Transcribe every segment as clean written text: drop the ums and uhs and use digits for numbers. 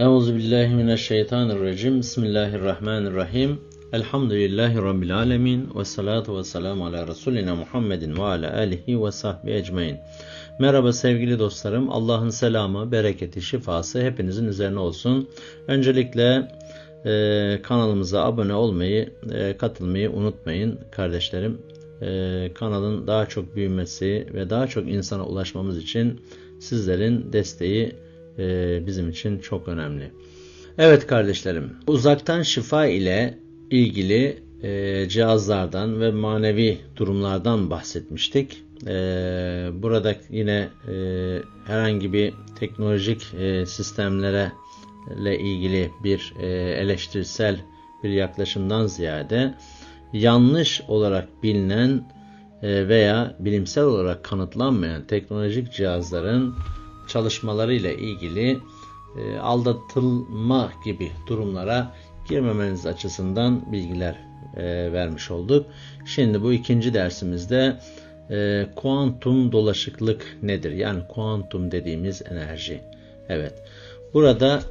Euzubillahimineşşeytanirracim. Bismillahirrahmanirrahim. Elhamdülillahi Rabbil alemin. Ve salatu ve selamu ala Resulina Muhammedin ve ala alihi ve sahbihi ecmain. Merhaba sevgili dostlarım. Allah'ın selamı, bereketi, şifası hepinizin üzerine olsun. Öncelikle kanalımıza abone olmayı, katılmayı unutmayın kardeşlerim. Kanalın daha çok büyümesi ve daha çok insana ulaşmamız için sizlerin desteği bizim için çok önemli. Evet kardeşlerim, uzaktan şifa ile ilgili cihazlardan ve manevi durumlardan bahsetmiştik. Burada yine herhangi bir teknolojik sistemlere ilgili bir eleştirisel bir yaklaşımdan ziyade yanlış olarak bilinen veya bilimsel olarak kanıtlanmayan teknolojik cihazların çalışmalarıyla ilgili aldatılma gibi durumlara girmemeniz açısından bilgiler vermiş olduk. Şimdi bu ikinci dersimizde kuantum dolaşıklık nedir? Yani kuantum dediğimiz enerji. Evet. Burada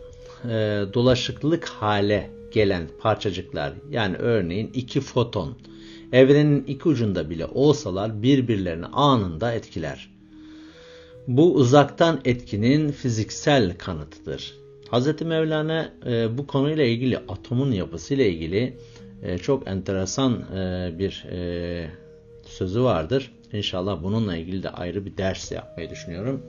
dolaşıklık hale gelen parçacıklar, yani örneğin 2 foton evrenin iki ucunda bile olsalar birbirlerini anında etkiler. Bu uzaktan etkinin fiziksel kanıtıdır. Hz. Mevlana bu konuyla ilgili, atomun yapısıyla ilgili çok enteresan bir sözü vardır. İnşallah bununla ilgili de ayrı bir ders yapmayı düşünüyorum.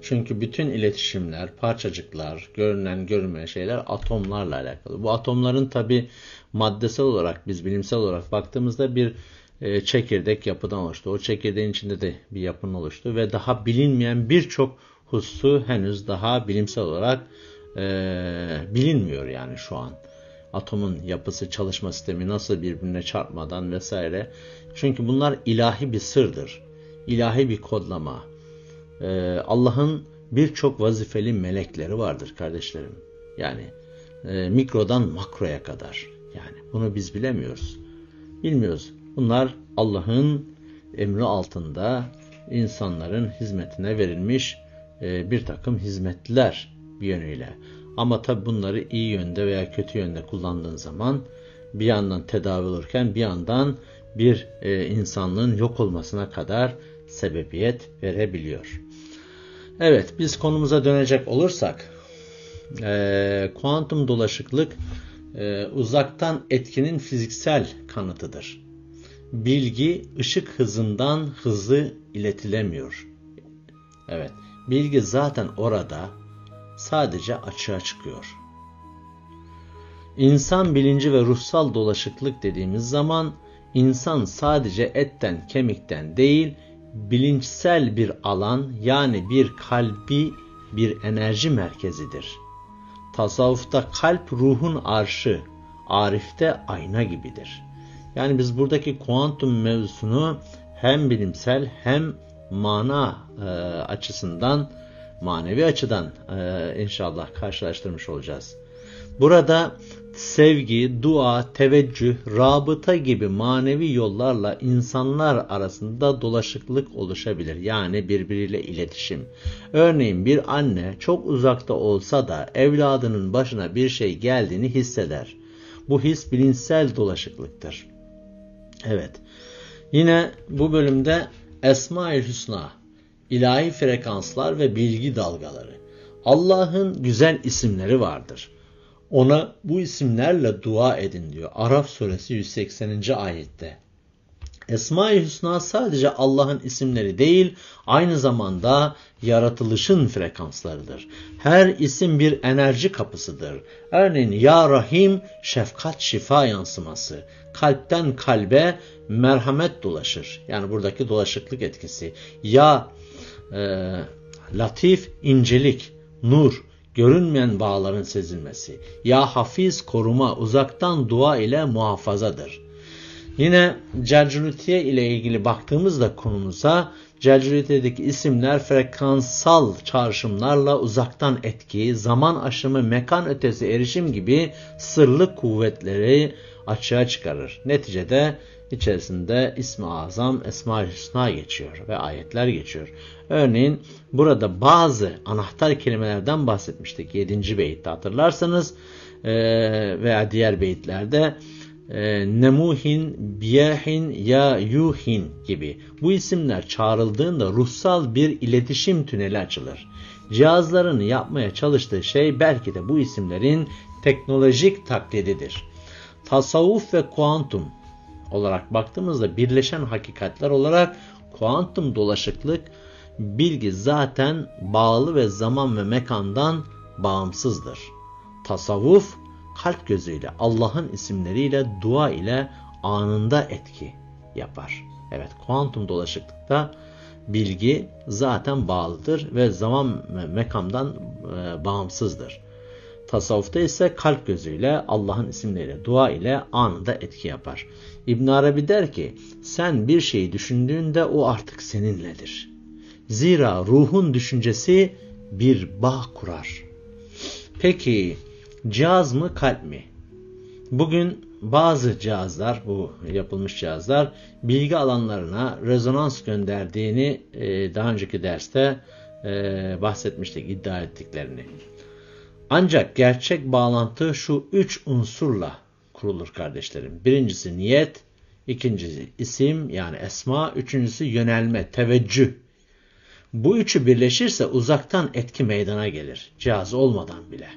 Çünkü bütün iletişimler, parçacıklar, görünen görünmeyen şeyler atomlarla alakalı. Bu atomların tabi maddesel olarak, biz bilimsel olarak baktığımızda bir çekirdek yapıdan oluştu. O çekirdeğin içinde de bir yapının oluştu ve daha bilinmeyen birçok hususu henüz daha bilimsel olarak bilinmiyor yani şu an. Atomun yapısı, çalışma sistemi nasıl birbirine çarpmadan vesaire. Çünkü bunlar ilahi bir sırdır. İlahi bir kodlama. Allah'ın birçok vazifeli melekleri vardır kardeşlerim. Yani mikrodan makroya kadar. Yani bunu biz bilemiyoruz. Bilmiyoruz. Bunlar Allah'ın emri altında insanların hizmetine verilmiş bir takım hizmetler bir yönüyle. Ama tabi bunları iyi yönde veya kötü yönde kullandığın zaman bir yandan tedavi olurken bir yandan bir insanlığın yok olmasına kadar sebebiyet verebiliyor. Evet, biz konumuza dönecek olursak kuantum dolaşıklık uzaktan etkinin fiziksel kanıtıdır. Bilgi ışık hızından hızlı iletilemiyor. Evet, bilgi zaten orada, sadece açığa çıkıyor. İnsan bilinci ve ruhsal dolaşıklık dediğimiz zaman insan sadece etten kemikten değil, bilinçsel bir alan, yani bir kalbi bir enerji merkezidir. Tasavvufta kalp ruhun arşı, arifte ayna gibidir. Yani biz buradaki kuantum mevzusunu hem bilimsel hem mana açısından, manevi açıdan inşallah karşılaştırmış olacağız. Burada sevgi, dua, teveccüh, rabıta gibi manevi yollarla insanlar arasında dolaşıklık oluşabilir. Yani birbiriyle iletişim. Örneğin bir anne çok uzakta olsa da evladının başına bir şey geldiğini hisseder. Bu his bilinçsel dolaşıklıktır. Evet. Yine bu bölümde Esma-i Hüsna, ilahi frekanslar ve bilgi dalgaları. Allah'ın güzel isimleri vardır. Ona bu isimlerle dua edin diyor. Araf suresi 180. ayette. Esma-i Hüsna sadece Allah'ın isimleri değil, aynı zamanda yaratılışın frekanslarıdır. Her isim bir enerji kapısıdır. Örneğin Ya Rahim, şefkat şifa yansıması. Kalpten kalbe merhamet dolaşır. Yani buradaki dolaşıklık etkisi. Ya Latif, incelik, nur, görünmeyen bağların sezilmesi. Ya Hafiz, koruma, uzaktan dua ile muhafazadır. Yine Celcülutiye ile ilgili baktığımızda konumuza, Celcülutiye'deki isimler frekanssal çağrışımlarla uzaktan etki, zaman aşımı, mekan ötesi erişim gibi sırlı kuvvetleri açığa çıkarır. Neticede içerisinde İsmi Azam, Esma-i Hüsna geçiyor ve ayetler geçiyor. Örneğin burada bazı anahtar kelimelerden bahsetmiştik 7. beyitte hatırlarsanız veya diğer beyitlerde Nemuhin, Biyahin, Ya Yuhin gibi bu isimler çağrıldığında ruhsal bir iletişim tüneli açılır. Cihazların yapmaya çalıştığı şey belki de bu isimlerin teknolojik taklididir. Tasavvuf ve kuantum olarak baktığımızda birleşen hakikatler olarak kuantum dolaşıklık bilgi zaten bağlı ve zaman ve mekandan bağımsızdır. Tasavvuf kalp gözüyle, Allah'ın isimleriyle, dua ile anında etki yapar. Evet, kuantum dolaşıklıkta bilgi zaten bağlıdır ve zaman ve mekandan bağımsızdır. Tasavvufta ise kalp gözüyle, Allah'ın isimleriyle, dua ile anında etki yapar. İbn Arabi der ki, sen bir şeyi düşündüğünde o artık seninledir. Zira ruhun düşüncesi bir bağ kurar. Peki, cihaz mı, kalp mi? Bugün bazı cihazlar, bu yapılmış cihazlar, bilgi alanlarına rezonans gönderdiğini daha önceki derste bahsetmiştik, iddia ettiklerini. Ancak gerçek bağlantı şu 3 unsurla kurulur kardeşlerim. Birincisi niyet, ikincisi isim yani esma, üçüncüsü yönelme, teveccüh. Bu üçü birleşirse uzaktan etki meydana gelir, cihaz olmadan bile.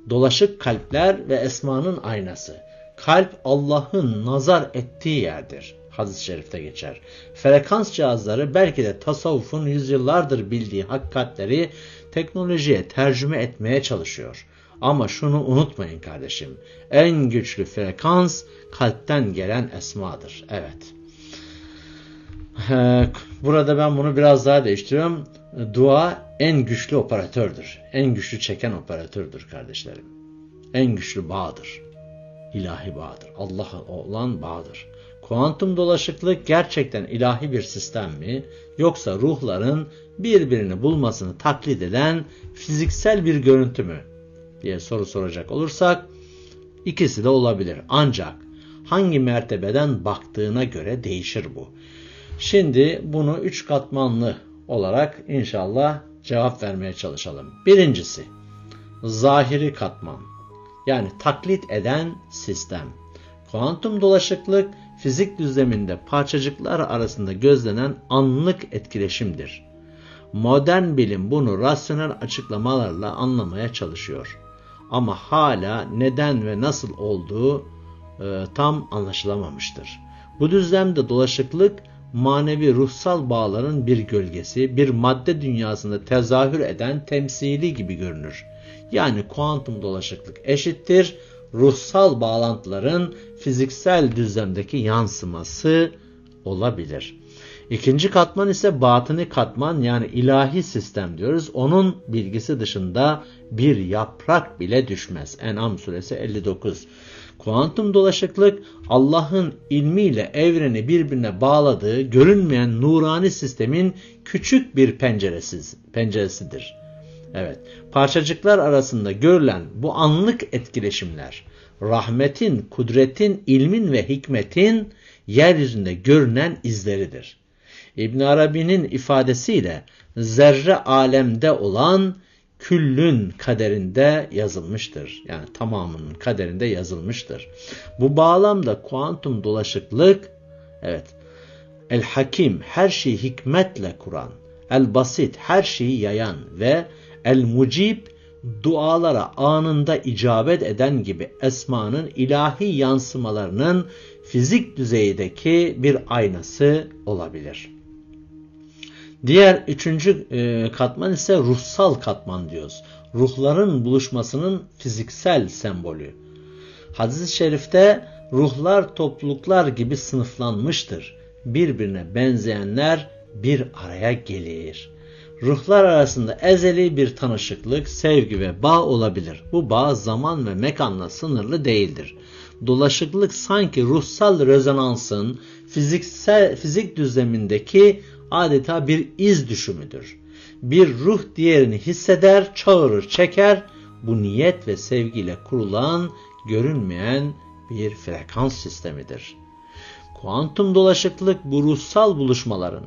Dolaşık kalpler ve esmanın aynası. Kalp Allah'ın nazar ettiği yerdir. Hadis-i şerifte geçer. Frekans cihazları belki de tasavvufun yüzyıllardır bildiği hakikatleri teknolojiye tercüme etmeye çalışıyor. Ama şunu unutmayın kardeşim. En güçlü frekans kalpten gelen esmadır. Evet. Burada ben bunu biraz daha değiştiriyorum. Dua en güçlü operatördür. En güçlü çeken operatördür kardeşlerim. En güçlü bağdır. İlahi bağdır. Allah'a olan bağdır. Kuantum dolaşıklık gerçekten ilahi bir sistem mi? Yoksa ruhların birbirini bulmasını taklit eden fiziksel bir görüntü mü? Diye soru soracak olursak ikisi de olabilir. Ancak hangi mertebeden baktığına göre değişir bu. Şimdi bunu 3 katmanlı olarak inşallah cevap vermeye çalışalım. Birincisi, zahiri katman. Yani taklit eden sistem. Kuantum dolaşıklık, fizik düzleminde parçacıklar arasında gözlenen anlık etkileşimdir. Modern bilim bunu rasyonel açıklamalarla anlamaya çalışıyor. Ama hala neden ve nasıl olduğu tam anlaşılamamıştır. Bu düzlemde dolaşıklık, manevi ruhsal bağların bir gölgesi, bir madde dünyasında tezahür eden temsili gibi görünür. Yani kuantum dolaşıklık eşittir ruhsal bağlantıların fiziksel düzlemdeki yansıması olabilir. İkinci katman ise batini katman yani ilahi sistem diyoruz. Onun bilgisi dışında bir yaprak bile düşmez. En'am suresi 59. Kuantum dolaşıklık Allah'ın ilmiyle evreni birbirine bağladığı görünmeyen nurani sistemin küçük bir penceresidir. Evet, parçacıklar arasında görülen bu anlık etkileşimler, rahmetin, kudretin, ilmin ve hikmetin yeryüzünde görünen izleridir. İbn Arabi'nin ifadesiyle zerre alemde olan küllün kaderinde yazılmıştır. Yani tamamının kaderinde yazılmıştır. Bu bağlamda kuantum dolaşıklık, evet, el-hakim her şeyi hikmetle kuran, el-basit her şeyi yayan ve el-mucib dualara anında icabet eden gibi esmanın ilahi yansımalarının fizik düzeydeki bir aynası olabilir. Diğer üçüncü katman ise ruhsal katman diyoruz. Ruhların buluşmasının fiziksel sembolü. Hadis-i şerifte ruhlar topluluklar gibi sınıflanmıştır. Birbirine benzeyenler bir araya gelir. Ruhlar arasında ezeli bir tanışıklık, sevgi ve bağ olabilir. Bu bağ zaman ve mekanla sınırlı değildir. Dolaşıklık sanki ruhsal rezonansın fizik düzlemindeki adeta bir iz düşümüdür. Bir ruh diğerini hisseder, çağırır, çeker. Bu niyet ve sevgiyle kurulan, görünmeyen bir frekans sistemidir. Kuantum dolaşıklık bu ruhsal buluşmaların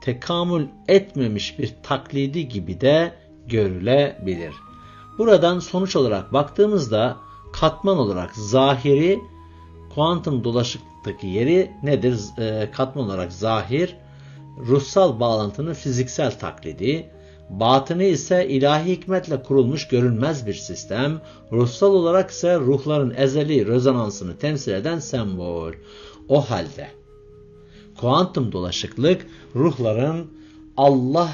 tekamül etmemiş bir taklidi gibi de görülebilir. Buradan sonuç olarak baktığımızda katman olarak zahiri, kuantum dolaşıklıktaki yeri nedir? Katman olarak zahir, ruhsal bağlantının fiziksel taklidi, batını ise ilahi hikmetle kurulmuş görünmez bir sistem, ruhsal olarak ise ruhların ezeli rezonansını temsil eden sembol. O halde kuantum dolaşıklık ruhların Allah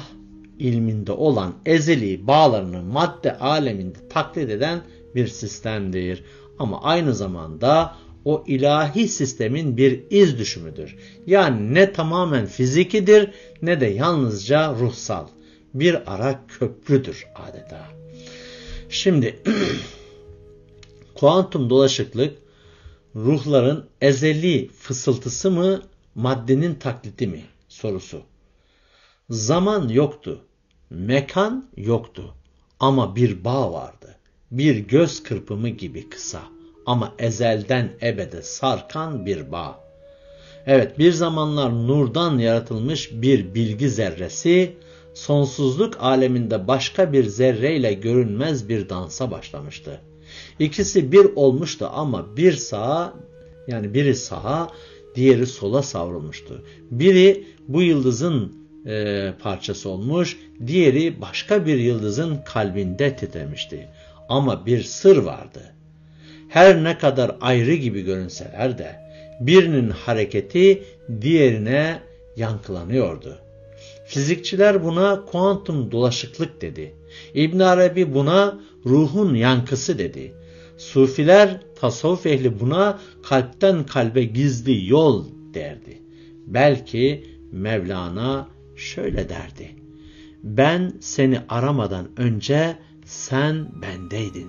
ilminde olan ezeli bağlarını madde aleminde taklit eden bir sistemdir. Ama aynı zamanda o ilahi sistemin bir iz düşümüdür. Yani ne tamamen fizikidir ne de yalnızca ruhsal. Bir ara köprüdür adeta. Şimdi kuantum dolaşıklık ruhların ezeli fısıltısı mı, maddenin taklidi mi sorusu. Zaman yoktu, mekan yoktu ama bir bağ vardı. Bir göz kırpımı gibi kısa ama ezelden ebede sarkan bir bağ. Evet, bir zamanlar nurdan yaratılmış bir bilgi zerresi, sonsuzluk aleminde başka bir zerreyle görünmez bir dansa başlamıştı. İkisi bir olmuştu ama biri sağa, diğeri sola savrulmuştu. Biri bu yıldızın parçası olmuş, diğeri başka bir yıldızın kalbinde titremişti. Ama bir sır vardı. Her ne kadar ayrı gibi görünseler de birinin hareketi diğerine yankılanıyordu. Fizikçiler buna kuantum dolaşıklık dedi. İbn Arabi buna ruhun yankısı dedi. Sufiler, tasavvuf ehli buna kalpten kalbe gizli yol derdi. Belki Mevlana şöyle derdi: ben seni aramadan önce sen bendeydin.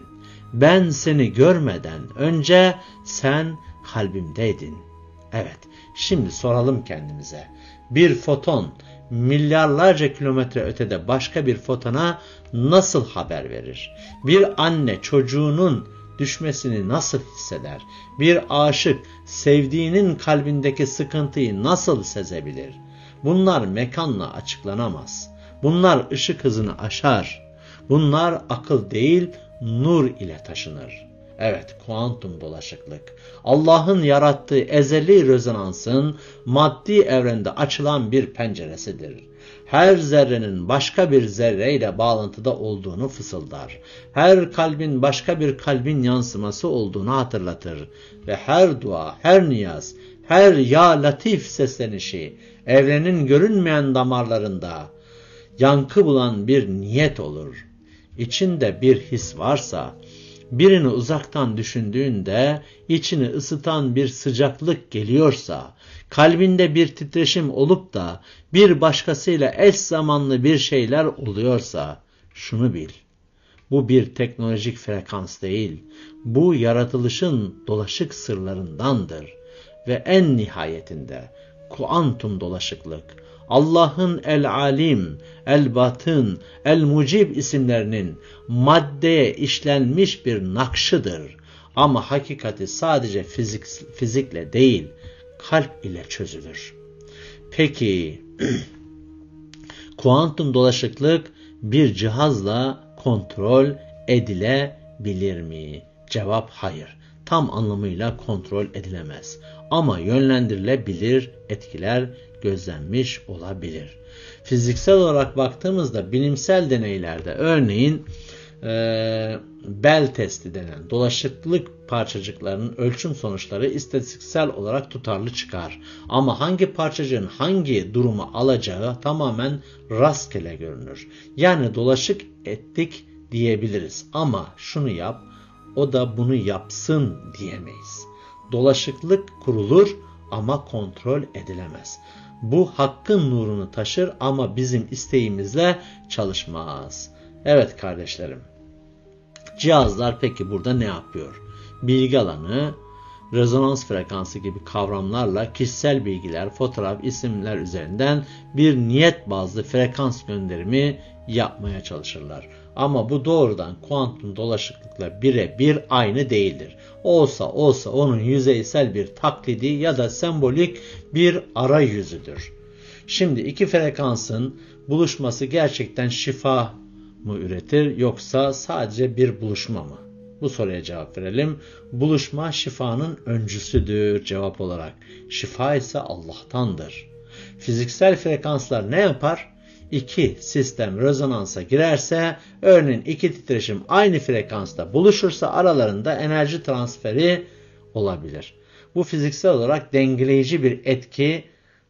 Ben seni görmeden önce sen kalbimdeydin. Evet, şimdi soralım kendimize. Bir foton milyarlarca kilometre ötede başka bir fotona nasıl haber verir? Bir anne çocuğunun düşmesini nasıl hisseder? Bir aşık sevdiğinin kalbindeki sıkıntıyı nasıl sezebilir? Bunlar mekanla açıklanamaz. Bunlar ışık hızını aşar. Bunlar akıl değil, nur ile taşınır. Evet, kuantum dolaşıklık, Allah'ın yarattığı ezeli rezonansın maddi evrende açılan bir penceresidir. Her zerrenin başka bir zerreyle bağlantıda olduğunu fısıldar. Her kalbin başka bir kalbin yansıması olduğunu hatırlatır. Ve her dua, her niyaz, her ya latif seslenişi evrenin görünmeyen damarlarında yankı bulan bir niyet olur. İçinde bir his varsa, birini uzaktan düşündüğünde içini ısıtan bir sıcaklık geliyorsa, kalbinde bir titreşim olup da bir başkasıyla eş zamanlı bir şeyler oluyorsa, şunu bil: bu bir teknolojik frekans değil, bu yaratılışın dolaşık sırlarındandır. Ve en nihayetinde kuantum dolaşıklık, Allah'ın El-Alim, El-Batın, El-Mucib isimlerinin maddeye işlenmiş bir nakşıdır. Ama hakikati sadece fizikle değil, kalp ile çözülür. Peki, kuantum dolaşıklık bir cihazla kontrol edilebilir mi? Cevap hayır. Tam anlamıyla kontrol edilemez. Ama yönlendirilebilir, etkiler gözlenmiş olabilir. Fiziksel olarak baktığımızda bilimsel deneylerde örneğin Bell testi denen dolaşıklık parçacıklarının ölçüm sonuçları istatistiksel olarak tutarlı çıkar. Ama hangi parçacığın hangi durumu alacağı tamamen rastgele görünür. Yani dolaşık ettik diyebiliriz ama şunu yap, o da bunu yapsın diyemeyiz. Dolaşıklık kurulur ama kontrol edilemez. Bu hakkın nurunu taşır ama bizim isteğimizle çalışmaz. Evet kardeşlerim, cihazlar peki burada ne yapıyor? Bilgi alanı rezonans frekansı gibi kavramlarla kişisel bilgiler, fotoğraf, isimler üzerinden bir niyet bazlı frekans gönderimi yapmaya çalışırlar. Ama bu doğrudan kuantum dolaşıklıkla birebir aynı değildir. Olsa onun yüzeysel bir taklidi ya da sembolik bir arayüzüdür. Şimdi iki frekansın buluşması gerçekten şifa mı üretir yoksa sadece bir buluşma mı? Bu soruya cevap verelim. Buluşma şifanın öncüsüdür cevap olarak. Şifa ise Allah'tandır. Fiziksel frekanslar ne yapar? İki sistem rezonansa girerse, örneğin iki titreşim aynı frekansta buluşursa aralarında enerji transferi olabilir. Bu fiziksel olarak dengeleyici bir etki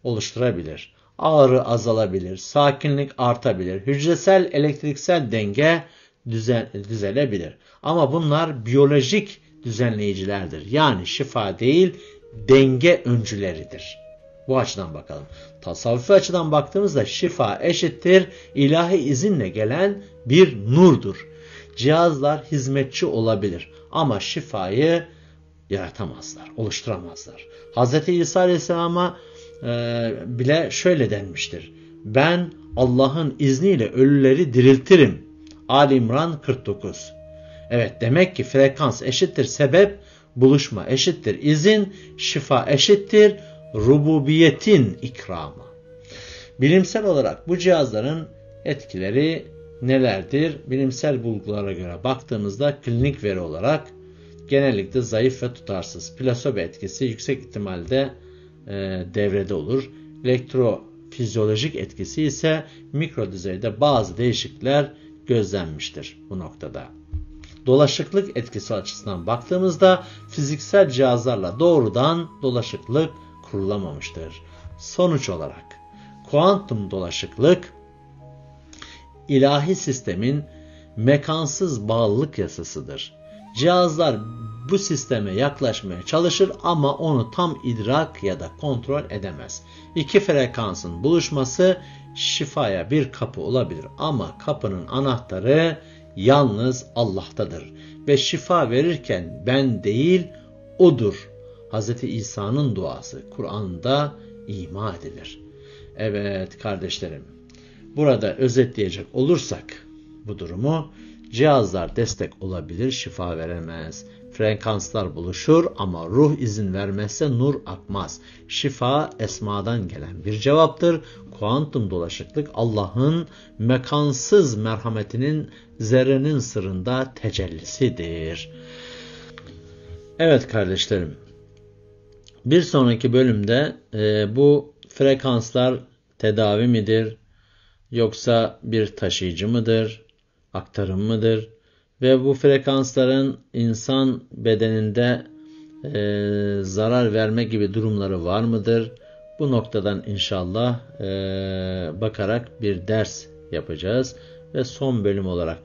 oluşturabilir. Ağrı azalabilir, sakinlik artabilir, hücresel elektriksel denge düzelebilir. Ama bunlar biyolojik düzenleyicilerdir. Yani şifa değil, denge öncüleridir. Bu açıdan bakalım. Tasavvufi açıdan baktığımızda şifa eşittir ilahi izinle gelen bir nurdur. Cihazlar hizmetçi olabilir ama şifayı yaratamazlar, oluşturamazlar. Hz. İsa Aleyhisselam'a bile şöyle denmiştir. Ben Allah'ın izniyle ölüleri diriltirim. Ali İmran 49. Evet, demek ki frekans eşittir sebep, buluşma eşittir izin, şifa eşittir rububiyetin ikramı. Bilimsel olarak bu cihazların etkileri nelerdir? Bilimsel bulgulara göre baktığımızda klinik veri olarak genellikle zayıf ve tutarsız. Plasebo etkisi yüksek ihtimalle devrede olur. Elektrofizyolojik etkisi ise mikro düzeyde bazı değişiklikler gözlenmiştir bu noktada. Dolaşıklık etkisi açısından baktığımızda fiziksel cihazlarla doğrudan dolaşıklık kurulamamıştır. Sonuç olarak kuantum dolaşıklık ilahi sistemin mekansız bağlılık yasasıdır. Cihazlar bu sisteme yaklaşmaya çalışır ama onu tam idrak ya da kontrol edemez. İki frekansın buluşması şifaya bir kapı olabilir ama kapının anahtarı yalnız Allah'tadır. Ve şifa verirken ben değil, odur. Hz. İsa'nın duası Kur'an'da ima edilir. Evet kardeşlerim, burada özetleyecek olursak bu durumu, cihazlar destek olabilir, şifa veremez. Frekanslar buluşur ama ruh izin vermezse nur akmaz. Şifa esmadan gelen bir cevaptır. Kuantum dolaşıklık Allah'ın mekansız merhametinin zerrenin sırrında tecellisidir. Evet kardeşlerim, bir sonraki bölümde bu frekanslar tedavi midir yoksa bir taşıyıcı mıdır, aktarım mıdır ve bu frekansların insan bedeninde zarar verme gibi durumları var mıdır? Bu noktadan inşallah bakarak bir ders yapacağız ve son bölüm olarak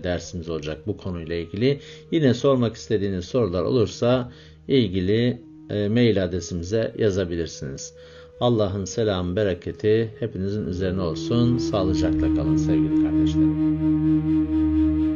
dersimiz olacak bu konuyla ilgili. Yine sormak istediğiniz sorular olursa ilgili mail adresimize yazabilirsiniz. Allah'ın selamı, bereketi hepinizin üzerine olsun. Sağlıcakla kalın sevgili kardeşlerim.